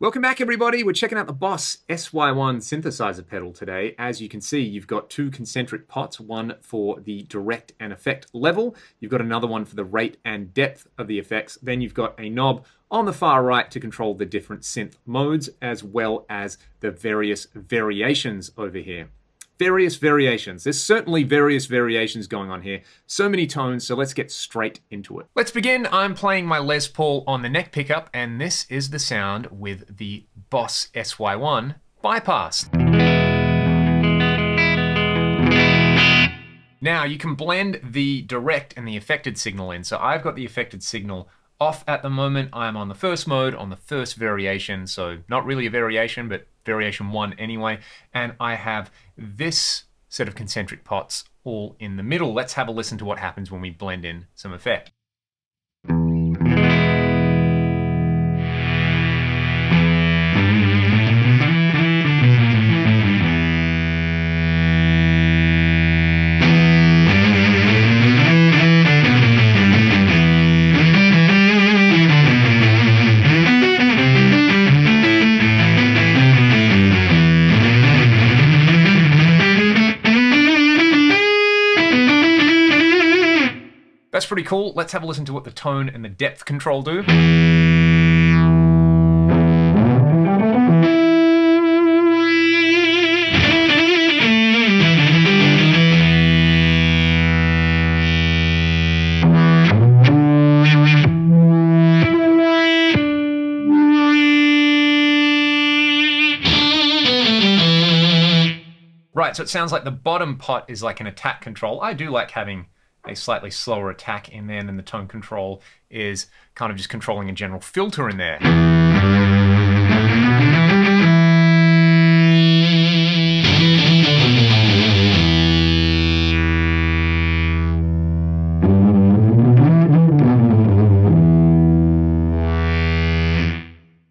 Welcome back, everybody. We're checking out the Boss SY-1 synthesizer pedal today. As you can see, you've got two concentric pots, one for the direct and effect level. You've got another one for the rate and depth of the effects. Then you've got a knob on the far right to control the different synth modes, as well as the various variations over here. Various variations. There's certainly various variations going on here. So many tones, so let's get straight into it. Let's begin. I'm playing my Les Paul on the neck pickup, and this is the sound with the Boss SY-1 bypass. Now you can blend the direct and the affected signal in. So I've got the affected signal off at the moment. I'm on the first mode, on the first variation, so not really a variation, but variation 1 anyway. And I have this set of concentric pots all in the middle. Let's have a listen to what happens when we blend in some effect. That's pretty cool. Let's have a listen to what the tone and the depth control do. Right, so it sounds like the bottom pot is like an attack control. I do like having a slightly slower attack in there, and then the tone control is kind of just controlling a general filter in there.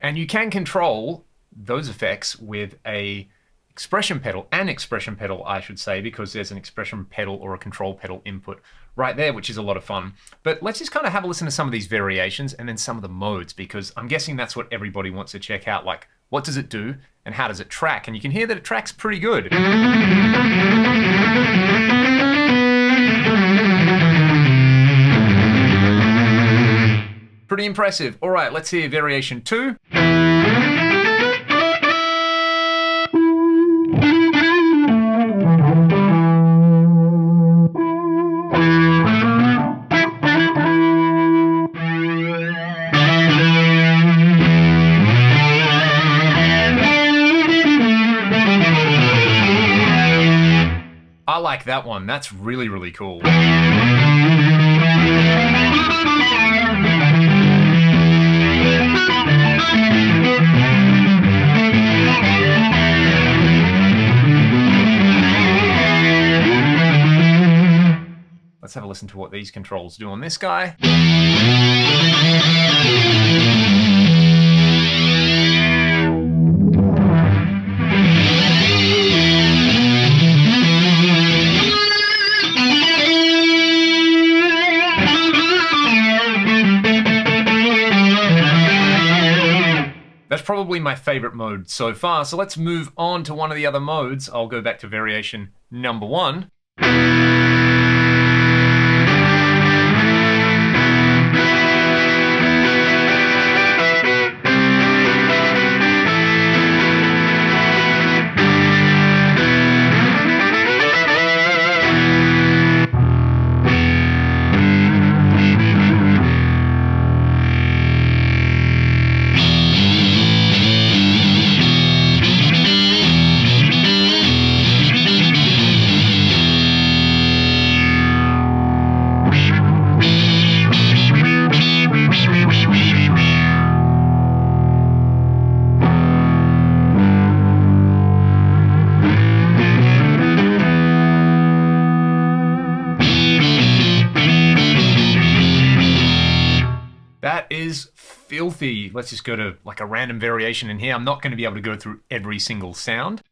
And you can control those effects with an expression pedal, I should say, because there's an expression pedal or a control pedal input right there, which is a lot of fun. But let's just kind of have a listen to some of these variations and then some of the modes, because I'm guessing that's what everybody wants to check out. Like, what does it do and how does it track? And you can hear that it tracks pretty good. Pretty impressive. All right, let's hear variation 2. I like that one. That's really, really cool. Let's have a listen to what these controls do on this guy. That's probably my favorite mode so far, so let's move on to one of the other modes. I'll go back to variation number 1. That is filthy. Let's just go to like a random variation in here. I'm not going to be able to go through every single sound.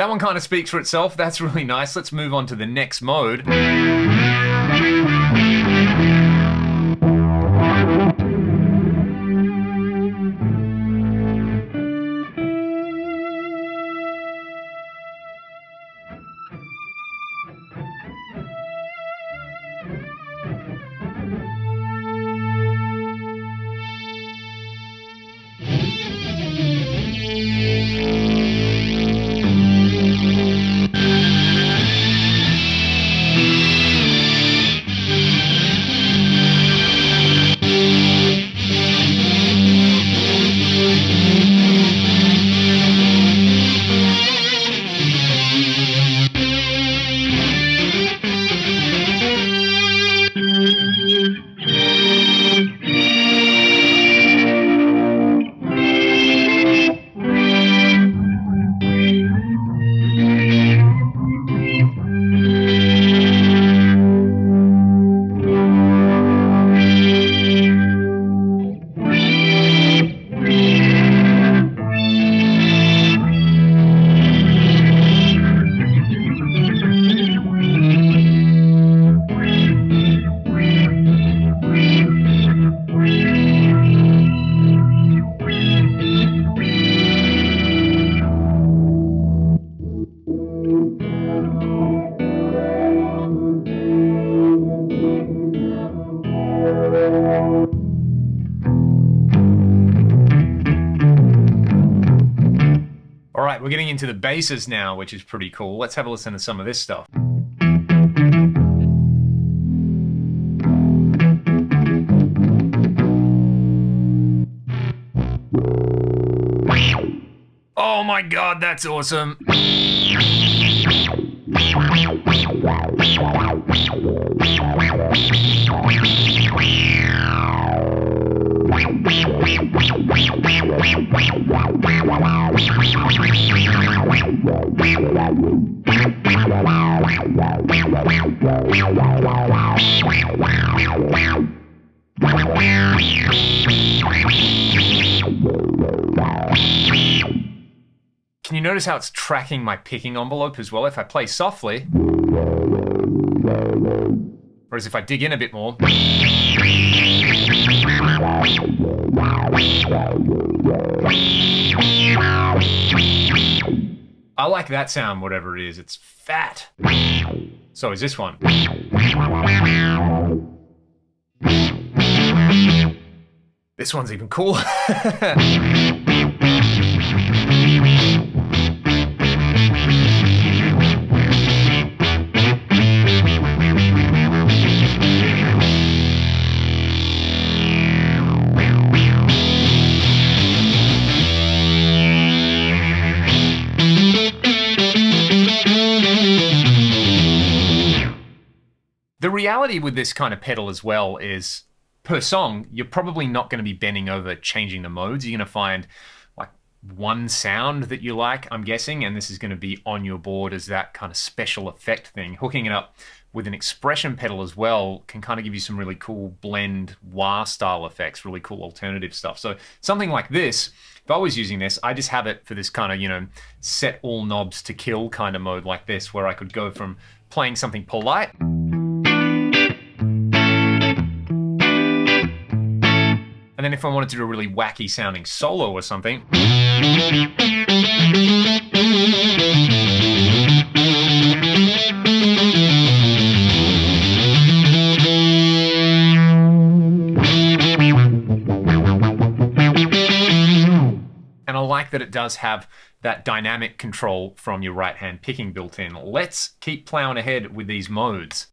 That one kind of speaks for itself. That's really nice. Let's move on to the next mode. All right, we're getting into the basses now, which is pretty cool. Let's have a listen to some of this stuff. Oh my God, that's awesome. Can you notice how it's tracking my picking envelope as well? If I play softly, whereas if I dig in a bit more, I like that sound, whatever it is. It's fat. So is this one. This one's even cooler. The reality with this kind of pedal as well is, per song, you're probably not going to be bending over changing the modes. You're going to find like one sound that you like, I'm guessing, and this is going to be on your board as that kind of special effect thing. Hooking it up with an expression pedal as well can kind of give you some really cool blend wah style effects, really cool alternative stuff. So something like this, if I was using this, I just have it for this kind of, you know, set all knobs to kill kind of mode like this, where I could go from playing something polite and then if I wanted to do a really wacky sounding solo or something, and I like that it does have that dynamic control from your right hand picking built in. Let's keep plowing ahead with these modes.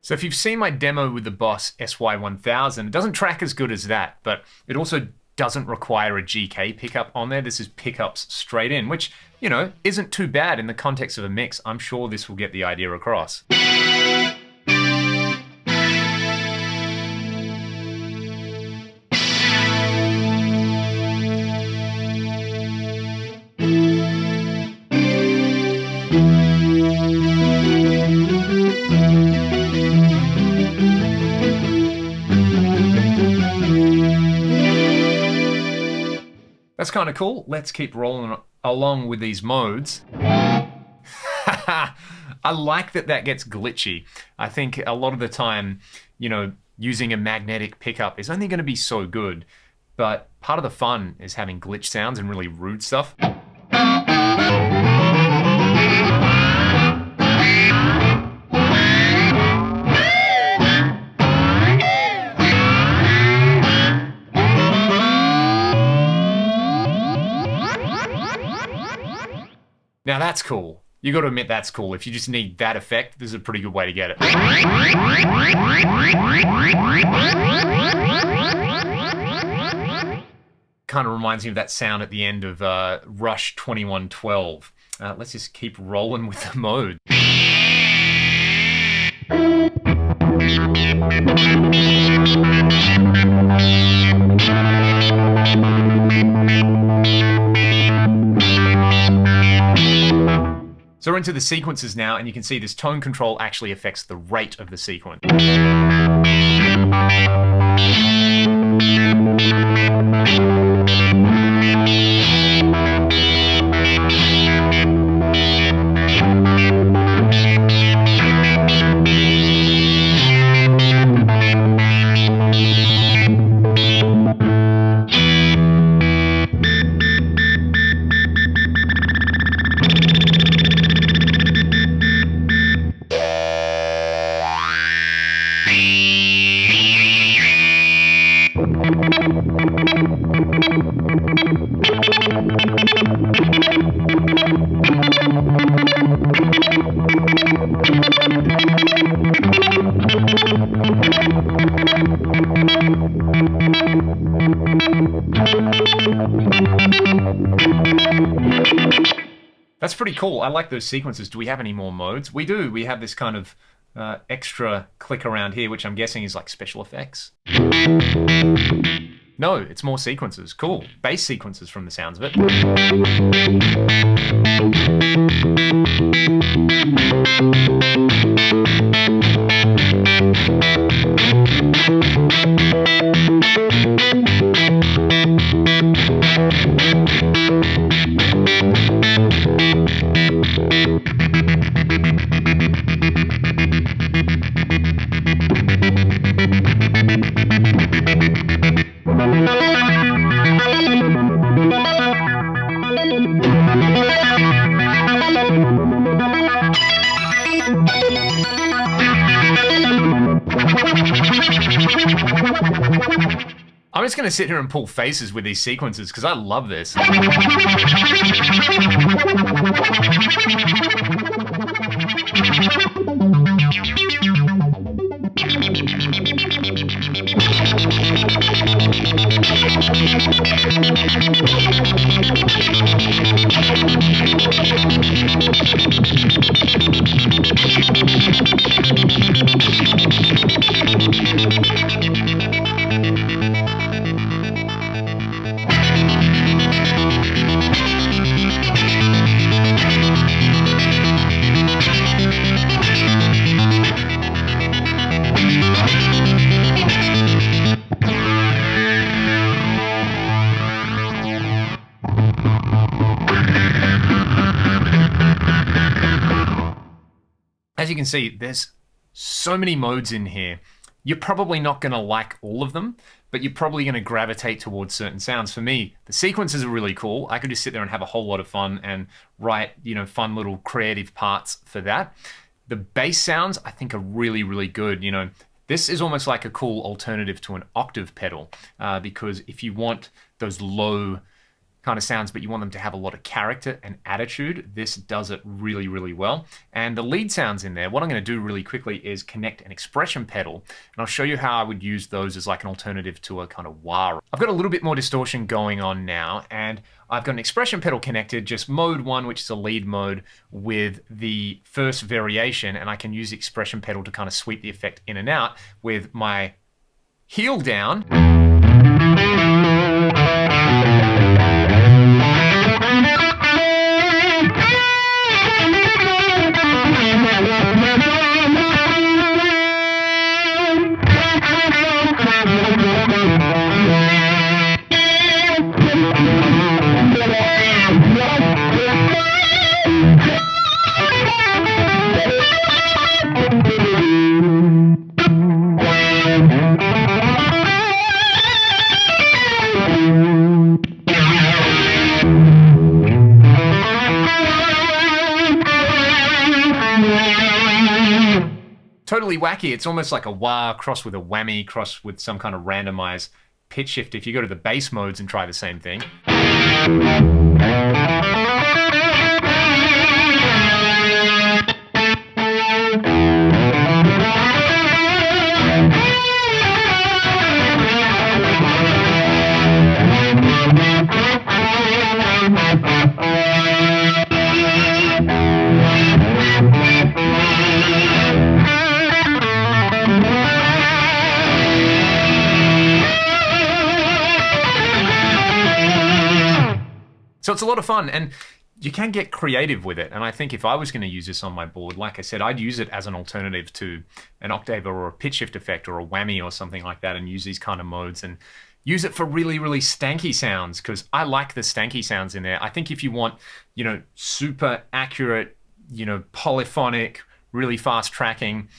So if you've seen my demo with the Boss SY-1000, it doesn't track as good as that, but it also doesn't require a GK pickup on there. This is pickups straight in, which, you know, isn't too bad in the context of a mix. I'm sure this will get the idea across. That's kind of cool. Let's keep rolling along with these modes. I like that gets glitchy. I think a lot of the time, you know, using a magnetic pickup is only going to be so good, but part of the fun is having glitch sounds and really rude stuff. Now that's cool. You got to admit that's cool. If you just need that effect, this is a pretty good way to get it. Kind of reminds me of that sound at the end of Rush 2112. Let's just keep rolling with the mode. So we're into the sequences now, and you can see this tone control actually affects the rate of the sequence. That's pretty cool. I like those sequences. Do we have any more modes? We do. We have this kind of extra click around here, which I'm guessing is like special effects. No, it's more sequences. Cool. Bass sequences from the sounds of it. I'm just going to sit here and pull faces with these sequences because I love this. As you can see, there's so many modes in here. You're probably not going to like all of them, but you're probably going to gravitate towards certain sounds. For me, the sequences are really cool. I could just sit there and have a whole lot of fun and write, you know, fun little creative parts for that. The bass sounds, I think, are really, really good. You know, this is almost like a cool alternative to an octave pedal, because if you want those low kind of sounds, but you want them to have a lot of character and attitude, this does it really, really well. And the lead sounds in there, what I'm going to do really quickly is connect an expression pedal, and I'll show you how I would use those as like an alternative to a kind of wah. I've got a little bit more distortion going on now, and I've got an expression pedal connected, just mode 1, which is a lead mode, with the first variation, and I can use the expression pedal to kind of sweep the effect in and out with my heel down. Totally wacky. It's almost like a wah crossed with a whammy crossed with some kind of randomized pitch shift. If you go to the bass modes and try the same thing. So it's a lot of fun, and you can get creative with it. And I think if I was going to use this on my board, like I said, I'd use it as an alternative to an octave or a pitch shift effect or a whammy or something like that, and use these kind of modes and use it for really, really stanky sounds, because I like the stanky sounds in there. I think if you want, you know, super accurate, you know, polyphonic, really fast tracking,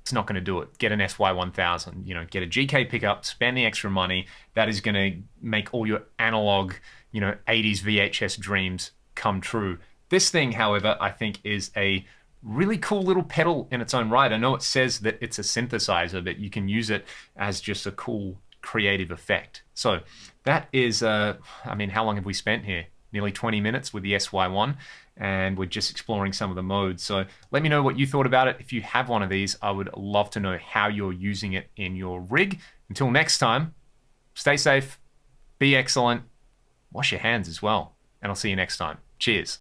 it's not going to do it. Get an SY-1000, you know, get a GK pickup, spend the extra money. That is going to make all your analog, you know, 80s VHS dreams come true. This thing, however, I think is a really cool little pedal in its own right. I know it says that it's a synthesizer, but you can use it as just a cool creative effect. So that is, I mean, how long have we spent here? Nearly 20 minutes with the SY-1, and we're just exploring some of the modes. So let me know what you thought about it. If you have one of these, I would love to know how you're using it in your rig. Until next time, stay safe, be excellent, wash your hands as well, and I'll see you next time. Cheers.